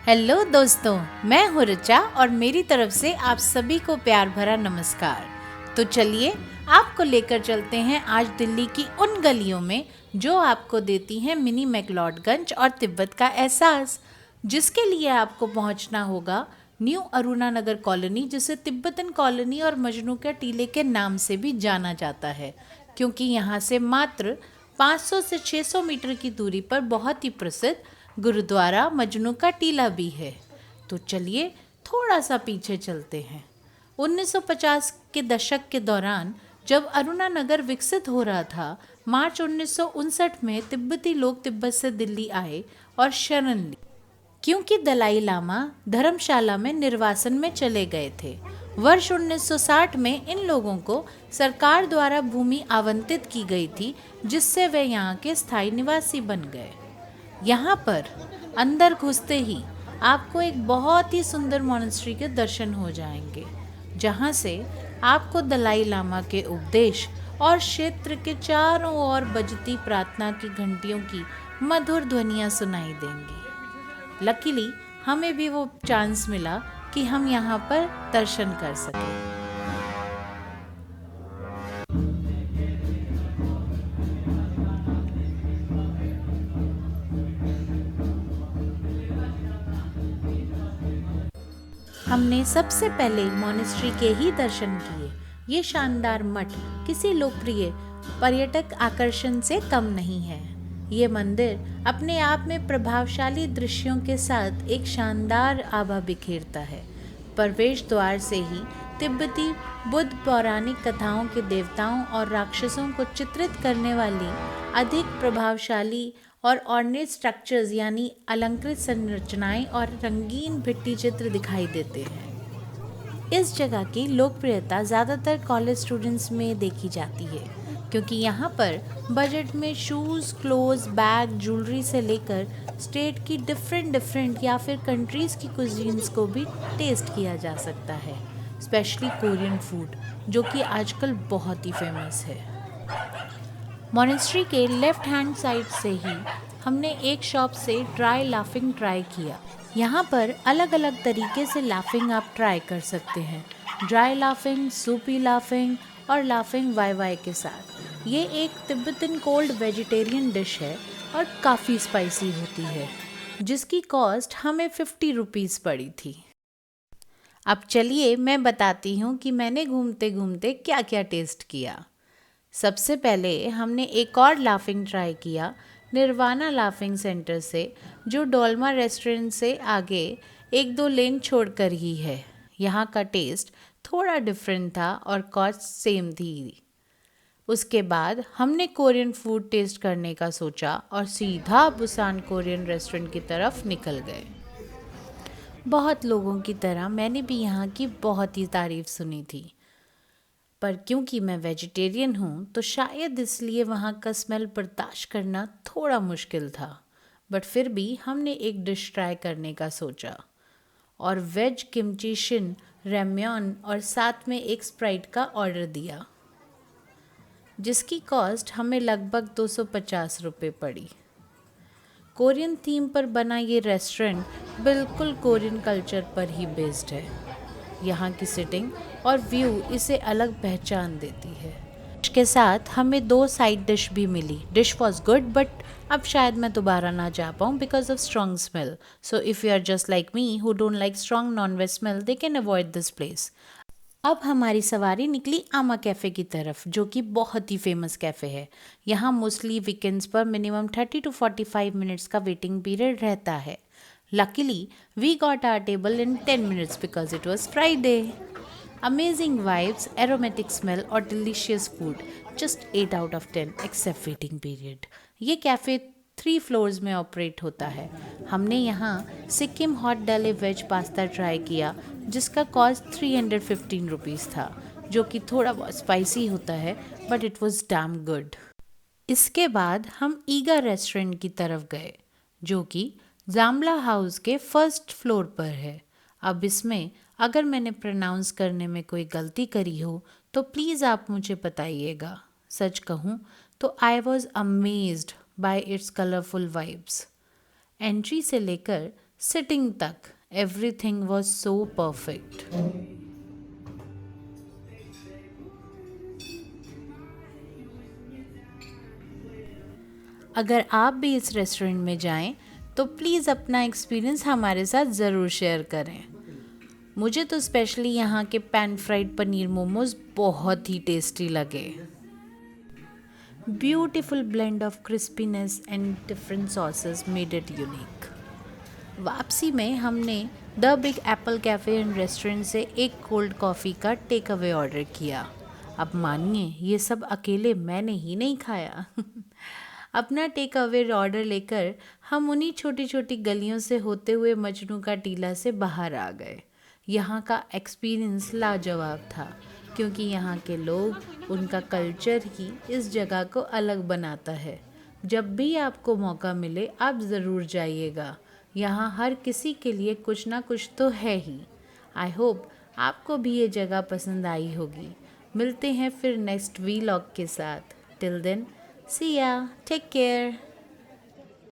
Hello दोस्तों, मैं हूँ ऋचा और मेरी तरफ से आप सभी को प्यार भरा नमस्कार। तो चलिए आपको लेकर चलते हैं आज दिल्ली की उन गलियों में जो आपको देती हैं मिनी मैक्लोडगंज और तिब्बत का एहसास, जिसके लिए आपको पहुंचना होगा न्यू अरुणा नगर कॉलोनी, जिसे तिब्बतन कॉलोनी और मजनू के टीले के नाम से भी जाना जाता है, क्योंकि यहाँ से मात्र 500 से 600 मीटर की दूरी पर बहुत ही प्रसिद्ध गुरुद्वारा मजनू का टीला भी है। तो चलिए थोड़ा सा पीछे चलते हैं। 1950 के दशक के दौरान जब अरुणा नगर विकसित हो रहा था, मार्च 1959 में तिब्बती लोग तिब्बत से दिल्ली आए और शरण ली, क्योंकि दलाई लामा धर्मशाला में निर्वासन में चले गए थे। वर्ष 1960 में इन लोगों को सरकार द्वारा भूमि आवंटित की गई थी, जिससे वे यहाँ के स्थायी निवासी बन गए। यहाँ पर अंदर घुसते ही आपको एक बहुत ही सुंदर मोनेस्ट्री के दर्शन हो जाएंगे, जहाँ से आपको दलाई लामा के उपदेश और क्षेत्र के चारों ओर बजती प्रार्थना की घंटियों की मधुर ध्वनियाँ सुनाई देंगी। लकीली हमें भी वो चांस मिला कि हम यहाँ पर दर्शन कर सकें। हमने सबसे पहले मोनेस्ट्री के ही दर्शन किए। ये शानदार मठ किसी लोकप्रिय पर्यटक आकर्षण से कम नहीं है। ये मंदिर अपने आप में प्रभावशाली दृश्यों के साथ एक शानदार आभा बिखेरता है। प्रवेश द्वार से ही तिब्बती बुद्ध पौराणिक कथाओं के देवताओं और राक्षसों को चित्रित करने वाली अधिक प्रभावशाली और ऑर्नेट स्ट्रक्चर्स यानी अलंकृत संरचनाएं और रंगीन भित्ति चित्र दिखाई देते हैं। इस जगह की लोकप्रियता ज़्यादातर कॉलेज स्टूडेंट्स में देखी जाती है, क्योंकि यहाँ पर बजट में शूज़, क्लोथ्स, बैग, ज्वेलरी से लेकर स्टेट की डिफरेंट या फिर कंट्रीज़ की कुजीन्स को भी टेस्ट किया जा सकता है, स्पेशली कोरियन फूड, जो कि आजकल बहुत ही फेमस है। मोनेस्ट्री के लेफ्ट हैंड साइड से ही हमने एक शॉप से ड्राई लाफिंग ट्राई किया। यहाँ पर अलग अलग तरीके से लाफिंग आप ट्राई कर सकते हैं, ड्राई लाफिंग, सूपी लाफिंग और लाफिंग वाई वाई के साथ। ये एक तिब्बतन कोल्ड वेजिटेरियन डिश है और काफ़ी स्पाइसी होती है, जिसकी कॉस्ट हमें 50 रुपीज़ पड़ी थी। अब चलिए मैं बताती हूँ कि मैंने घूमते घूमते क्या क्या टेस्ट किया। सबसे पहले हमने एक और लाफिंग ट्राई किया निर्वाणा लाफिंग सेंटर से, जो डोलमा रेस्टोरेंट से आगे 1-2 लेन छोड़कर ही है। यहाँ का टेस्ट थोड़ा डिफरेंट था और कॉस्ट सेम थी। उसके बाद हमने कोरियन फूड टेस्ट करने का सोचा और सीधा बुसान कोरियन रेस्टोरेंट की तरफ निकल गए। बहुत लोगों की तरह मैंने भी यहाँ की बहुत ही तारीफ सुनी थी, पर क्योंकि मैं वेजिटेरियन हूँ तो शायद इसलिए वहाँ का स्मेल बर्दाश्त करना थोड़ा मुश्किल था। बट फिर भी हमने एक डिश ट्राई करने का सोचा और वेज किमची शिन, रैम्योन और साथ में एक स्प्राइट का ऑर्डर दिया, जिसकी कॉस्ट हमें लगभग 250 रुपये पड़ी। कोरियन थीम पर बना ये रेस्टोरेंट बिल्कुल कोरियन कल्चर पर ही बेस्ड है। यहाँ की सिटिंग और व्यू इसे अलग पहचान देती है। इसके साथ हमें 2 साइड डिश भी मिली। डिश वॉज गुड, बट अब शायद मैं दोबारा ना जा पाऊँ because of strong smell. So if you are just like me who don't like strong non veg smell, they can avoid this place. अब हमारी सवारी निकली आमा कैफ़े की तरफ, जो कि बहुत ही फेमस कैफ़े है। यहाँ मोस्टली वीकेंड्स पर मिनिमम 30 to 45 मिनट्स का वेटिंग पीरियड रहता है। Luckily, we got our table in 10 minutes because it was Friday. Amazing vibes, aromatic smell और delicious food. Just 8 out of 10 except waiting period. ये cafe 3 floors में operate होता है। हमने यहाँ Sikkim hot daily veg pasta try किया, जिसका cost 315 rupees था, जो कि थोड़ा बहुत स्पाइसी होता है, but it was damn good. इसके बाद हम ईगा रेस्टोरेंट की तरफ गए, जो कि जामला हाउस के फर्स्ट फ्लोर पर है। अब इसमें अगर मैंने प्रोनाउंस करने में कोई गलती करी हो तो प्लीज़ आप मुझे बताइएगा। सच कहूँ तो I was amazed bye it's colourful vibes. Entry से लेकर सिटिंग तक एवरीथिंग वॉज सो परफेक्ट। अगर आप भी इस रेस्टोरेंट में जाएं तो प्लीज़ अपना एक्सपीरियंस हमारे साथ ज़रूर शेयर करें। मुझे तो स्पेशली यहाँ के पैन फ्राइड पनीर मोमोज बहुत ही टेस्टी लगे। Beautiful blend of crispiness and different sauces made it unique. वापसी में हमने the big Apple cafe and restaurant से एक कोल्ड कॉफ़ी का टेक अवे ऑर्डर किया। अब मानिए ये सब अकेले मैंने ही नहीं खाया। अपना टेक अवे ऑर्डर लेकर हम उन्हीं छोटी छोटी गलियों से होते हुए मजनू का टीला से बाहर आ गए। यहाँ का एक्सपीरियंस लाजवाब था, क्योंकि यहाँ के लोग, उनका कल्चर ही इस जगह को अलग बनाता है। जब भी आपको मौका मिले आप ज़रूर जाइएगा। यहाँ हर किसी के लिए कुछ ना कुछ तो है ही। आई होप आपको भी ये जगह पसंद आई होगी। मिलते हैं फिर नेक्स्ट वीलॉग के साथ। टिल देन, सी या, टेक केयर।